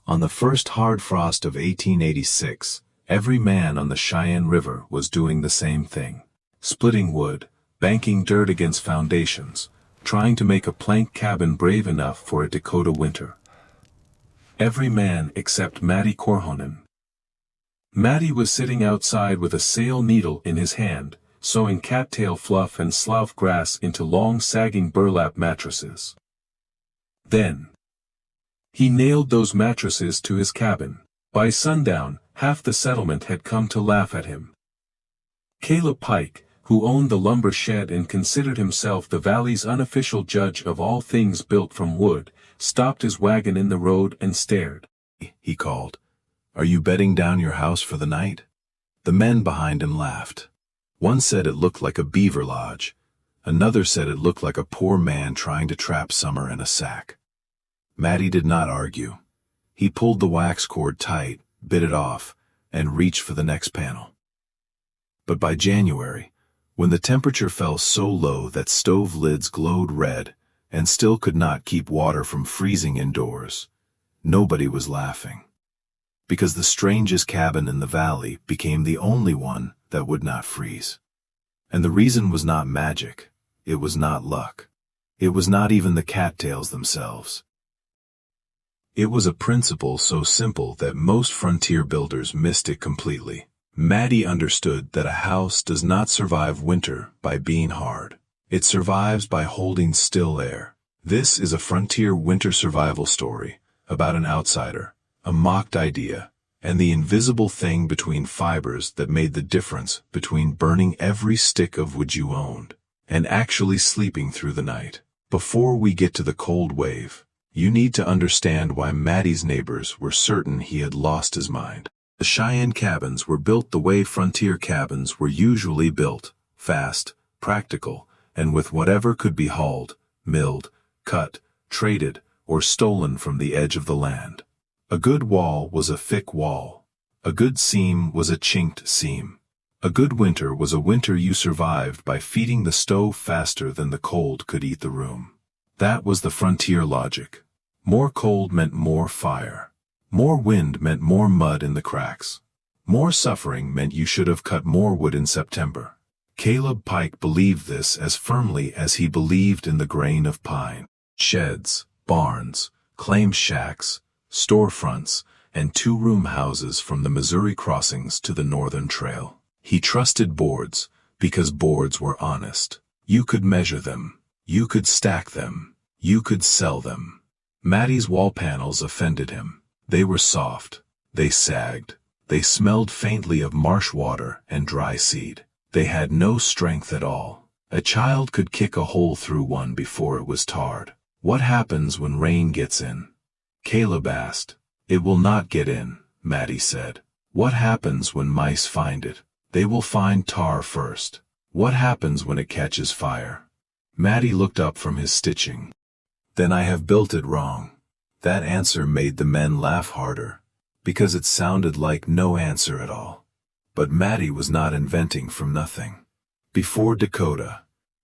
On the first hard frost of 1886, every man on the Cheyenne River was doing the same thing. Splitting wood, banking dirt against foundations, trying to make a plank cabin brave enough for a Dakota winter. Every man except Matti Korhonen. Matti was sitting outside with a sail needle in his hand, sewing cattail fluff and slough grass into long sagging burlap mattresses. Then he nailed those mattresses to his cabin. By sundown, half the settlement had come to laugh at him. Caleb Pike, who owned the lumber shed and considered himself the valley's unofficial judge of all things built from wood, stopped his wagon in the road and stared. He called, "Are you bedding down your house for the night?" The men behind him laughed. One said it looked like a beaver lodge. Another said it looked like a poor man trying to trap summer in a sack. Matti did not argue. He pulled the wax cord tight, bit it off, and reached for the next panel. But by January, when the temperature fell so low that stove lids glowed red and still could not keep water from freezing indoors, nobody was laughing. Because the strangest cabin in the valley became the only one that would not freeze. And the reason was not magic. It was not luck. It was not even the cattails themselves. It was a principle so simple that most frontier builders missed it completely. Matti understood that a house does not survive winter by being hard. It survives by holding still air. This is a frontier winter survival story about an outsider, a mocked idea, and the invisible thing between fibers that made the difference between burning every stick of wood you owned and actually sleeping through the night. Before we get to the cold wave, you need to understand why Matti's neighbors were certain he had lost his mind. The Cheyenne cabins were built the way frontier cabins were usually built, fast, practical, and with whatever could be hauled, milled, cut, traded, or stolen from the edge of the land. A good wall was a thick wall. A good seam was a chinked seam. A good winter was a winter you survived by feeding the stove faster than the cold could eat the room. That was the frontier logic. More cold meant more fire. More wind meant more mud in the cracks. More suffering meant you should have cut more wood in September. Caleb Pike believed this as firmly as he believed in the grain of pine. Sheds, barns, claim shacks, storefronts, and two-room houses from the Missouri crossings to the Northern Trail. He trusted boards because boards were honest. You could measure them. You could stack them. You could sell them. Matti's wall panels offended him. They were soft. They sagged. They smelled faintly of marsh water and dry seed. They had no strength at all. A child could kick a hole through one before it was tarred. What happens when rain gets in? Caleb asked. It will not get in, Matti said. What happens when mice find it? They will find tar first. What happens when it catches fire? Matti looked up from his stitching. Then I have built it wrong. That answer made the men laugh harder, because it sounded like no answer at all. But Matti was not inventing from nothing. Before Dakota,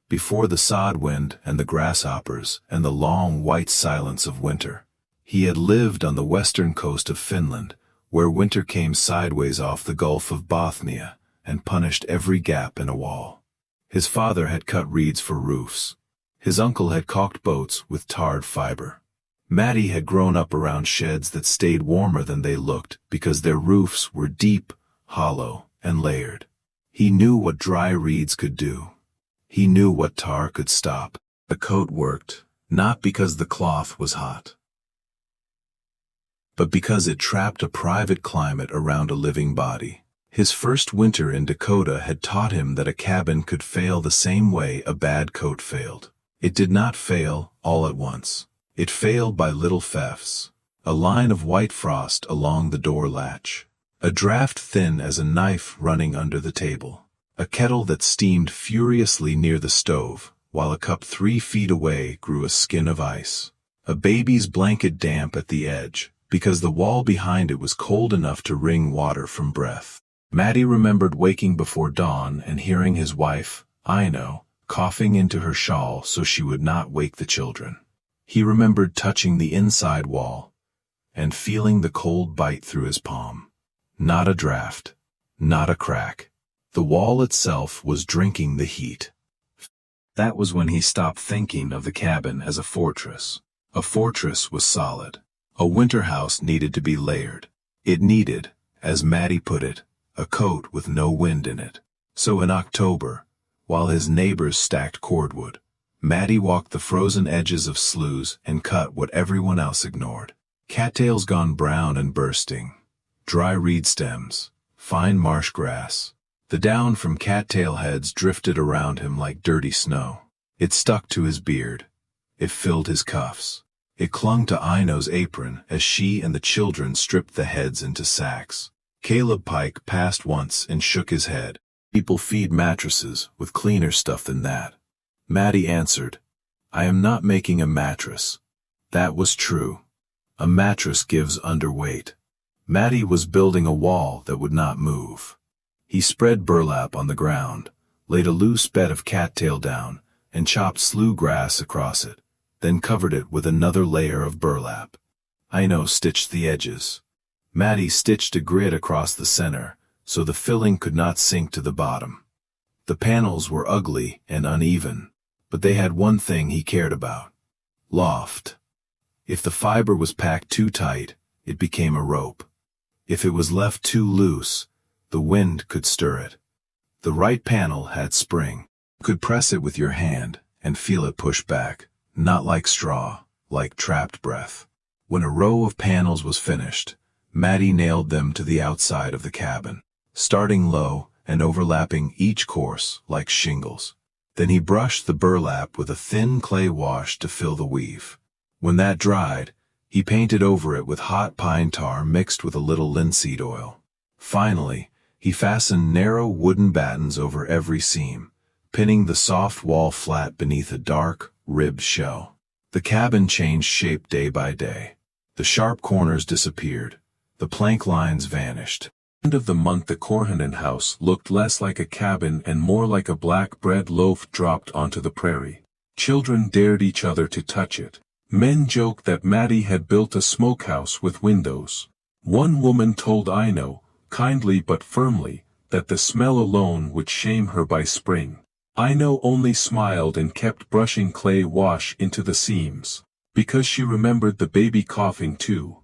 before the sod wind and the grasshoppers and the long white silence of winter, he had lived on the western coast of Finland, where winter came sideways off the Gulf of Bothnia and punished every gap in a wall. His father had cut reeds for roofs. His uncle had caulked boats with tarred fiber. Matti had grown up around sheds that stayed warmer than they looked because their roofs were deep, hollow, and layered. He knew what dry reeds could do. He knew what tar could stop. The coat worked, not because the cloth was hot, but because it trapped a private climate around a living body. His first winter in Dakota had taught him that a cabin could fail the same way a bad coat failed. It did not fail all at once. It failed by little thefts. A line of white frost along the door latch. A draft thin as a knife running under the table. A kettle that steamed furiously near the stove, while a cup 3 feet away grew a skin of ice. A baby's blanket damp at the edge, because the wall behind it was cold enough to wring water from breath. Matti remembered waking before dawn and hearing his wife, Ino, coughing into her shawl so she would not wake the children. He remembered touching the inside wall and feeling the cold bite through his palm. Not a draft. Not a crack. The wall itself was drinking the heat. That was when he stopped thinking of the cabin as a fortress. A fortress was solid. A winter house needed to be layered. It needed, as Matti put it, a coat with no wind in it. So in October, while his neighbors stacked cordwood, Matti walked the frozen edges of sloughs and cut what everyone else ignored. Cattails gone brown and bursting, dry reed stems, fine marsh grass. The down from cattail heads drifted around him like dirty snow. It stuck to his beard. It filled his cuffs. It clung to Aino's apron as she and the children stripped the heads into sacks. Caleb Pike passed once and shook his head. People feed mattresses with cleaner stuff than that. Matti answered, I am not making a mattress. That was true. A mattress gives underweight. Matti was building a wall that would not move. He spread burlap on the ground, laid a loose bed of cattail down, and chopped slough grass across it, then covered it with another layer of burlap. Aino stitched the edges. Matti stitched a grid across the center, so the filling could not sink to the bottom. The panels were ugly and uneven, but they had one thing he cared about: loft. If the fiber was packed too tight, it became a rope. If it was left too loose, the wind could stir it. The right panel had spring. You could press it with your hand and feel it push back, not like straw, like trapped breath. When a row of panels was finished, Matti nailed them to the outside of the cabin, starting low and overlapping each course like shingles. Then he brushed the burlap with a thin clay wash to fill the weave. When that dried, he painted over it with hot pine tar mixed with a little linseed oil. Finally, he fastened narrow wooden battens over every seam, pinning the soft wall flat beneath a dark, ribbed shell. The cabin changed shape day by day. The sharp corners disappeared. The plank lines vanished. End of the month, the Korhonen house looked less like a cabin and more like a black bread loaf dropped onto the prairie. Children dared each other to touch it. Men joked that Matti had built a smokehouse with windows. One woman told Aino, kindly but firmly, that the smell alone would shame her by spring. Aino only smiled and kept brushing clay wash into the seams, because she remembered the baby coughing too.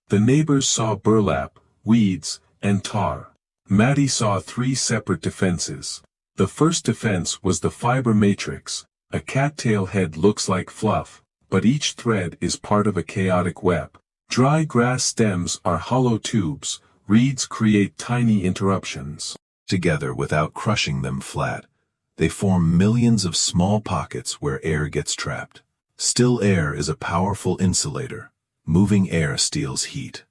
The neighbors saw burlap, weeds, and tar. Matti saw three separate defenses. The first defense was the fiber matrix. A cattail head looks like fluff, but each thread is part of a chaotic web. Dry grass stems are hollow tubes. Reeds create tiny interruptions. Together without crushing them flat, they form millions of small pockets where air gets trapped. Still air is a powerful insulator. Moving air steals heat.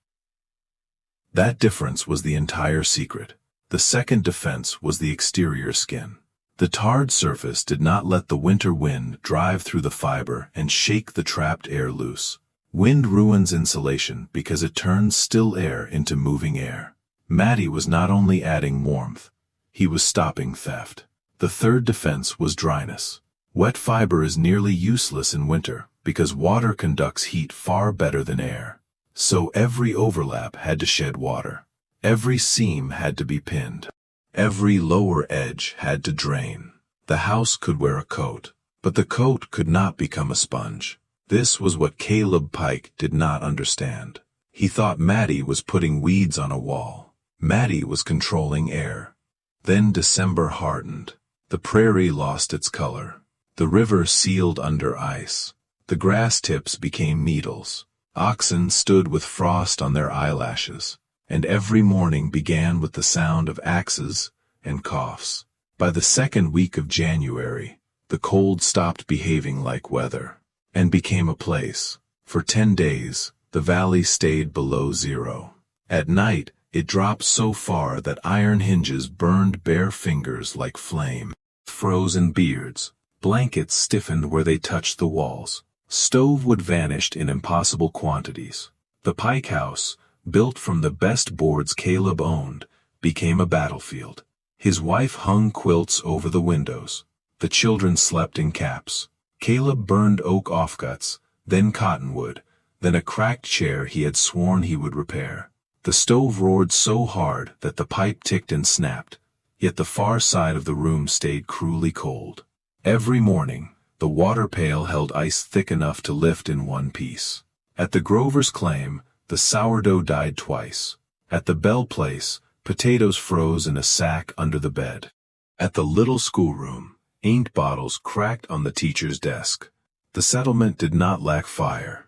That difference was the entire secret. The second defense was the exterior skin. The tarred surface did not let the winter wind drive through the fiber and shake the trapped air loose. Wind ruins insulation because it turns still air into moving air. Matti was not only adding warmth, he was stopping theft. The third defense was dryness. Wet fiber is nearly useless in winter because water conducts heat far better than air. So every overlap had to shed water. Every seam had to be pinned. Every lower edge had to drain. The house could wear a coat, but the coat could not become a sponge. This was what Caleb Pike did not understand. He thought Matti was putting weeds on a wall. Matti was controlling air. Then December hardened. The prairie lost its color. The river sealed under ice. The grass tips became needles. Oxen stood with frost on their eyelashes. And every morning began with the sound of axes and coughs. By the second week of January, the cold stopped behaving like weather and became a place. For 10 days, the valley stayed below zero. At night, it dropped so far that iron hinges burned bare fingers like flame. Frozen beards, blankets stiffened where they touched the walls. Stove wood vanished in impossible quantities. The Pike house, built from the best boards Caleb owned, became a battlefield. His wife hung quilts over the windows. The children slept in caps. Caleb burned oak offcuts, then cottonwood, then a cracked chair he had sworn he would repair. The stove roared so hard that the pipe ticked and snapped, yet the far side of the room stayed cruelly cold. Every morning, the water pail held ice thick enough to lift in one piece. At the Grover's claim, the sourdough died twice. At the Bell place, potatoes froze in a sack under the bed. At the little schoolroom, ink bottles cracked on the teacher's desk. The settlement did not lack fire.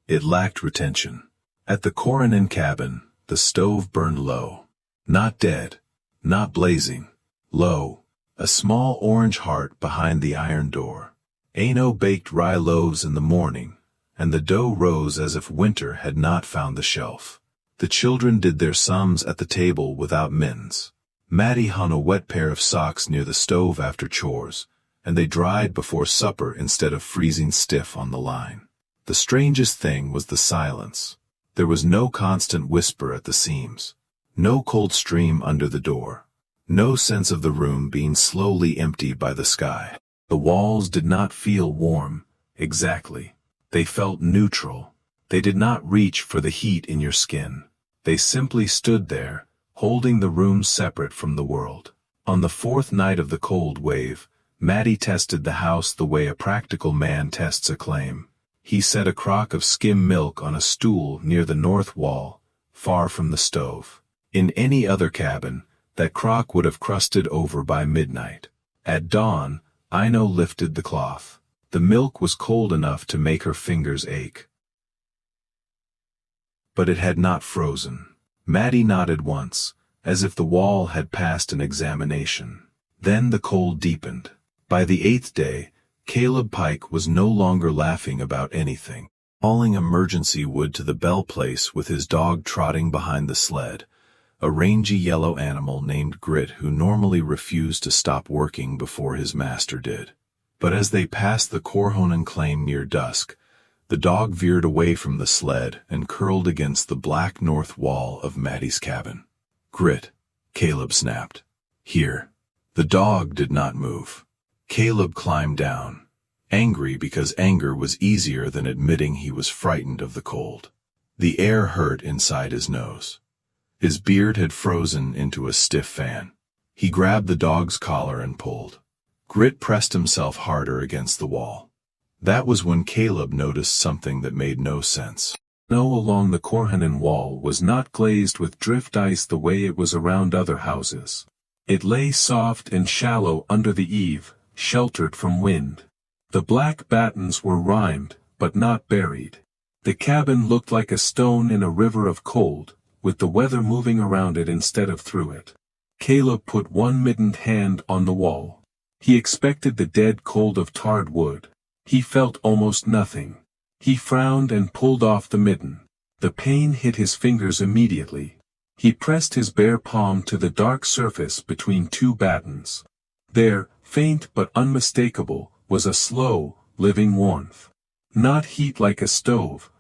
It lacked retention. At the Korhonen cabin, the stove burned low. Not dead, not blazing, low, a small orange heart behind the iron door. Aino baked rye loaves in the morning, and the dough rose as if winter had not found the shelf. The children did their sums at the table without mittens. Matti hung a wet pair of socks near the stove after chores, and they dried before supper instead of freezing stiff on the line. The strangest thing was the silence. There was no constant whisper at the seams, no cold stream under the door, no sense of the room being slowly emptied by the sky. The walls did not feel warm, exactly. They felt neutral. They did not reach for the heat in your skin. They simply stood there, holding the room separate from the world. On the fourth night of the cold wave, Matti tested the house the way a practical man tests a claim. He set a crock of skim milk on a stool near the north wall, far from the stove. In any other cabin, that crock would have crusted over by midnight. At dawn, Aino lifted the cloth. The milk was cold enough to make her fingers ache. But it had not frozen. Matti nodded once, as if the wall had passed an examination. Then the cold deepened. By the eighth day, Caleb Pike was no longer laughing about anything. Hauling emergency wood to the Bell place with his dog trotting behind the sled, a rangy yellow animal named Grit who normally refused to stop working before his master did. But as they passed the Korhonen claim near dusk, the dog veered away from the sled and curled against the black north wall of Matti's cabin. "Grit," Caleb snapped. "Here." The dog did not move. Caleb climbed down, angry because anger was easier than admitting he was frightened of the cold. The air hurt inside his nose. His beard had frozen into a stiff fan. He grabbed the dog's collar and pulled. Grit pressed himself harder against the wall. That was when Caleb noticed something that made no sense. Snow along the Korhonen wall was not glazed with drift ice the way it was around other houses. It lay soft and shallow under the eave, sheltered from wind. The black battens were rimed, but not buried. The cabin looked like a stone in a river of cold, with the weather moving around it instead of through it. Caleb put one mittened hand on the wall. He expected the dead cold of tarred wood. He felt almost nothing. He frowned and pulled off the mitten. The pain hit his fingers immediately. He pressed his bare palm to the dark surface between two battens. There, faint but unmistakable, was a slow, living warmth. Not heat like a stove.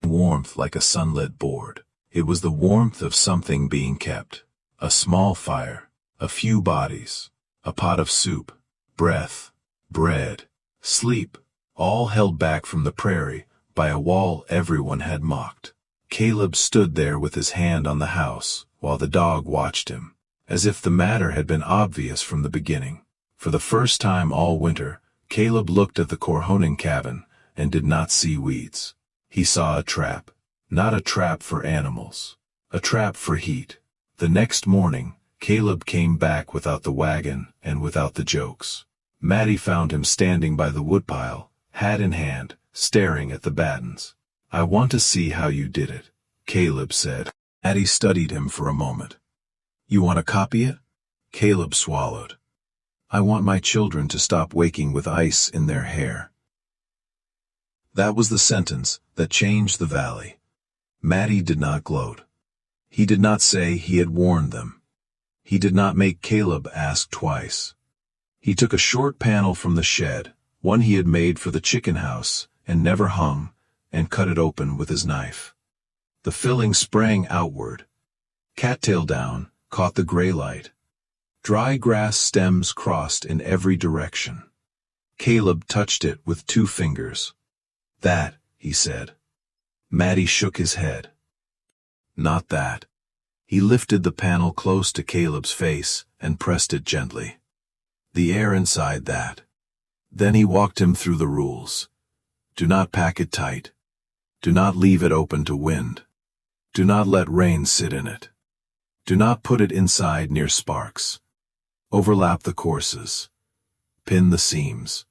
Warmth like a sunlit board. It was the warmth of something being kept. A small fire, a few bodies, a pot of soup, breath, bread, sleep, all held back from the prairie by a wall everyone had mocked. Caleb stood there with his hand on the house, while the dog watched him, as if the matter had been obvious from the beginning. For the first time all winter, Caleb looked at the Korhonen cabin and did not see weeds. He saw a trap. Not a trap for animals. A trap for heat. The next morning, Caleb came back without the wagon and without the jokes. Matti found him standing by the woodpile, hat in hand, staring at the battens. "I want to see how you did it," Caleb said. Matti studied him for a moment. "You want to copy it?" Caleb swallowed. "I want my children to stop waking with ice in their hair." That was the sentence that changed the valley. Matti did not gloat. He did not say he had warned them. He did not make Caleb ask twice. He took a short panel from the shed, one he had made for the chicken house and never hung, and cut it open with his knife. The filling sprang outward. Cattail down, caught the gray light. Dry grass stems crossed in every direction. Caleb touched it with 2 fingers. "That," he said, Matti shook his head. Not that. He lifted the panel close to Caleb's face and pressed it gently. The air inside that. Then he walked him through the rules. Do not pack it tight. Do not leave it open to wind. Do not let rain sit in it. Do not put it inside near sparks. Overlap the courses. Pin the seams.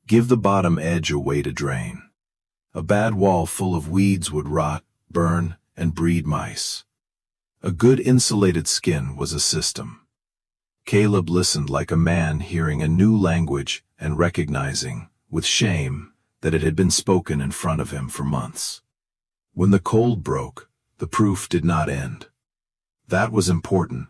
Give the bottom edge a way to drain. A bad wall full of weeds would rot, burn, and breed mice. A good insulated skin was a system. Caleb listened like a man hearing a new language and recognizing, with shame, that it had been spoken in front of him for months. When the cold broke, the proof did not end. That was important,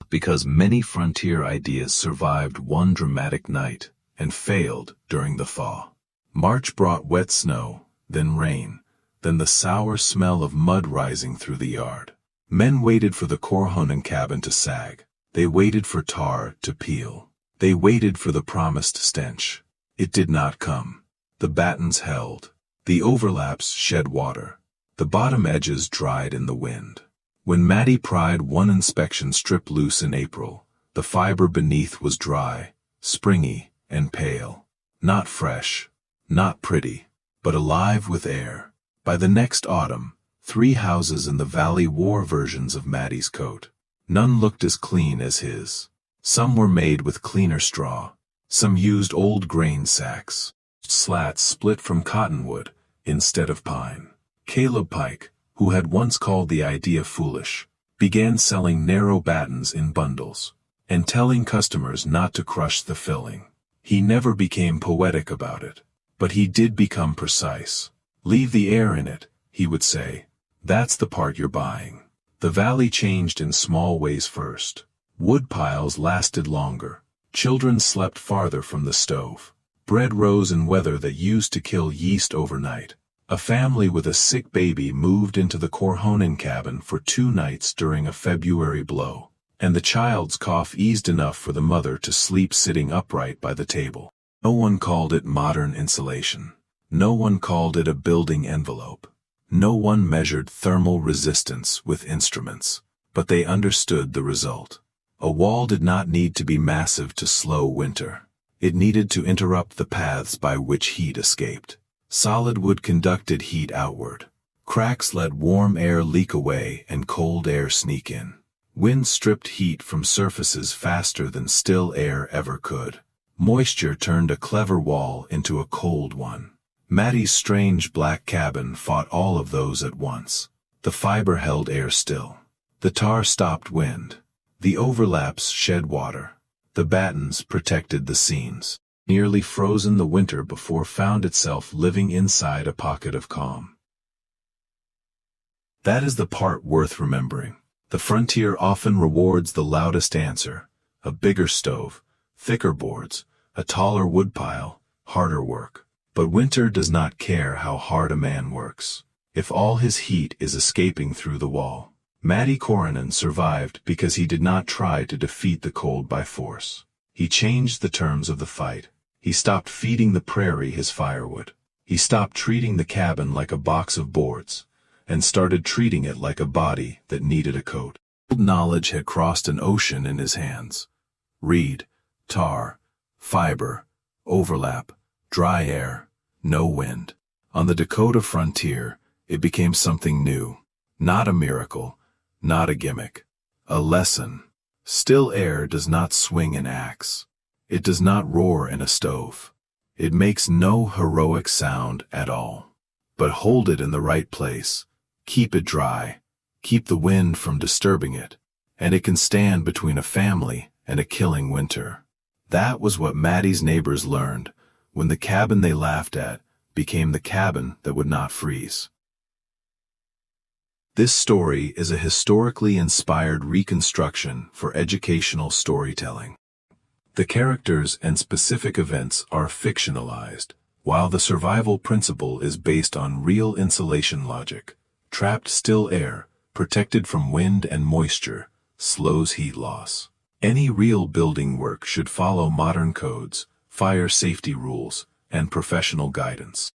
because many frontier ideas survived one dramatic night and failed during the thaw. March brought wet snow, then rain, then the sour smell of mud rising through the yard. Men waited for the Korhonen cabin to sag. They waited for tar to peel. They waited for the promised stench. It did not come. The battens held. The overlaps shed water. The bottom edges dried in the wind. When Matti pried one inspection strip loose in April, the fiber beneath was dry, springy, and pale. Not fresh, not pretty, but alive with air. By the next autumn, 3 houses in the valley wore versions of Matti's coat. None looked as clean as his. Some were made with cleaner straw. Some used old grain sacks. Slats split from cottonwood instead of pine. Caleb Pike, who had once called the idea foolish, began selling narrow battens in bundles, and telling customers not to crush the filling. He never became poetic about it, but he did become precise. Leave the air in it, he would say. That's the part you're buying. The valley changed in small ways first. Wood piles lasted longer. Children slept farther from the stove. Bread rose in weather that used to kill yeast overnight. A family with a sick baby moved into the Korhonen cabin for 2 nights during a February blow, and the child's cough eased enough for the mother to sleep sitting upright by the table. No one called it modern insulation. No one called it a building envelope. No one measured thermal resistance with instruments, but they understood the result. A wall did not need to be massive to slow winter. It needed to interrupt the paths by which heat escaped. Solid wood conducted heat outward. Cracks let warm air leak away and cold air sneak in. Wind stripped heat from surfaces faster than still air ever could. Moisture turned a clever wall into a cold one. Matti's strange black cabin fought all of those at once. The fiber held air still. The tar stopped wind. The overlaps shed water. The battens protected the seams. Nearly frozen the winter before found itself living inside a pocket of calm. That is the part worth remembering. The frontier often rewards the loudest answer. A bigger stove, thicker boards, a taller woodpile, harder work. But winter does not care how hard a man works, if all his heat is escaping through the wall. Matti Korhonen survived because he did not try to defeat the cold by force. He changed the terms of the fight. He stopped feeding the prairie his firewood. He stopped treating the cabin like a box of boards, and started treating it like a body that needed a coat. Old knowledge had crossed an ocean in his hands. Reed, tar, fiber, overlap, dry air, no wind. On the Dakota frontier, it became something new. Not a miracle, not a gimmick. A lesson. Still air does not swing an axe. It does not roar in a stove. It makes no heroic sound at all. But hold it in the right place. Keep it dry. Keep the wind from disturbing it. And it can stand between a family and a killing winter. That was what Matti's neighbors learned when the cabin they laughed at became the cabin that would not freeze. This story is a historically inspired reconstruction for educational storytelling. The characters and specific events are fictionalized, while the survival principle is based on real insulation logic. Trapped still air, protected from wind and moisture, slows heat loss. Any real building work should follow modern codes, fire safety rules, and professional guidance.